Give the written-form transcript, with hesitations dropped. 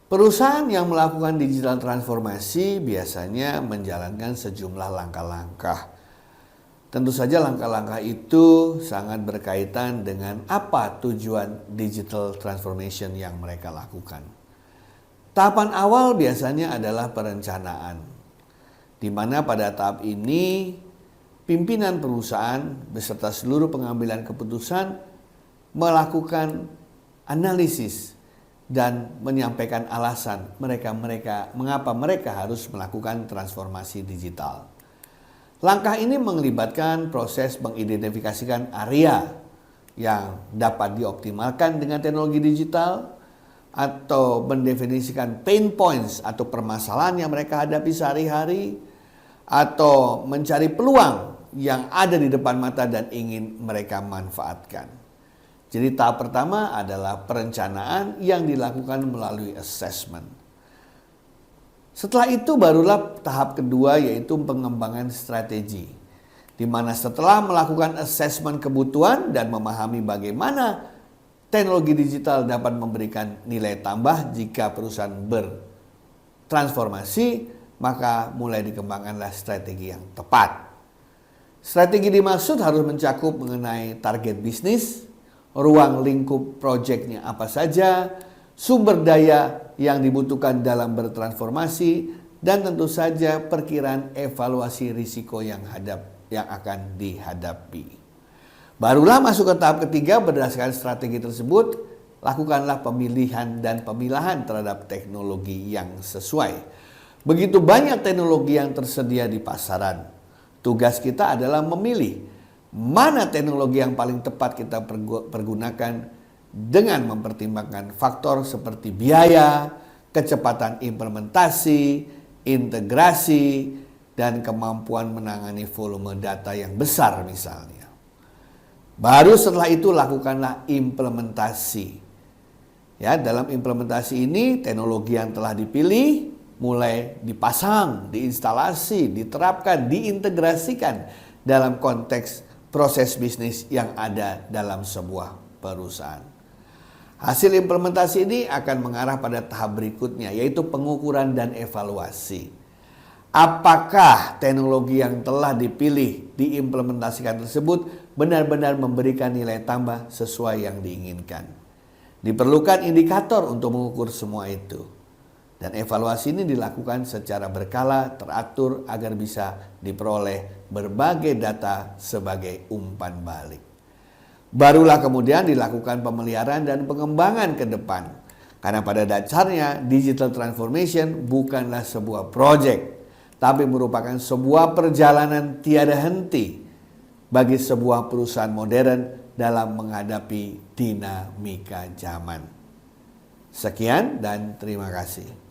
Perusahaan yang melakukan digital transformasi biasanya menjalankan sejumlah langkah-langkah. Tentu saja langkah-langkah itu sangat berkaitan dengan apa tujuan digital transformation yang mereka lakukan. Tahapan awal biasanya adalah perencanaan, di mana pada tahap ini pimpinan perusahaan beserta seluruh pengambilan keputusan melakukan analisis dan menyampaikan alasan mengapa mereka harus melakukan transformasi digital. Langkah ini melibatkan proses mengidentifikasikan area yang dapat dioptimalkan dengan teknologi digital atau mendefinisikan pain points atau permasalahan yang mereka hadapi sehari-hari atau mencari peluang yang ada di depan mata dan ingin mereka manfaatkan. Jadi tahap pertama adalah perencanaan yang dilakukan melalui assessment. Setelah itu barulah tahap kedua, yaitu pengembangan strategi. Di mana setelah melakukan assessment kebutuhan dan memahami bagaimana teknologi digital dapat memberikan nilai tambah jika perusahaan bertransformasi, maka mulai dikembangkanlah strategi yang tepat. Strategi dimaksud harus mencakup mengenai target bisnis, ruang lingkup proyeknya apa saja, sumber daya yang dibutuhkan dalam bertransformasi, dan tentu saja perkiraan evaluasi risiko yang akan dihadapi. Barulah masuk ke tahap ketiga. Berdasarkan strategi tersebut, lakukanlah pemilihan dan pemilahan terhadap teknologi yang sesuai. Begitu banyak teknologi yang tersedia di pasaran. Tugas kita adalah memilih mana teknologi yang paling tepat kita pergunakan dengan mempertimbangkan faktor seperti biaya, kecepatan implementasi, integrasi, dan kemampuan menangani volume data yang besar misalnya. Baru setelah itu lakukanlah implementasi. Ya, dalam implementasi ini teknologi yang telah dipilih mulai dipasang, diinstalasi, diterapkan, diintegrasikan dalam konteks proses bisnis yang ada dalam sebuah perusahaan. Hasil implementasi ini akan mengarah pada tahap berikutnya, yaitu pengukuran dan evaluasi. Apakah teknologi yang telah dipilih, diimplementasikan tersebut benar-benar memberikan nilai tambah sesuai yang diinginkan. Diperlukan indikator untuk mengukur semua itu. Dan evaluasi ini dilakukan secara berkala, teratur agar bisa diperoleh berbagai data sebagai umpan balik. Barulah kemudian dilakukan pemeliharaan dan pengembangan ke depan. Karena pada dasarnya digital transformation bukanlah sebuah proyek, tapi merupakan sebuah perjalanan tiada henti bagi sebuah perusahaan modern dalam menghadapi dinamika zaman. Sekian dan terima kasih.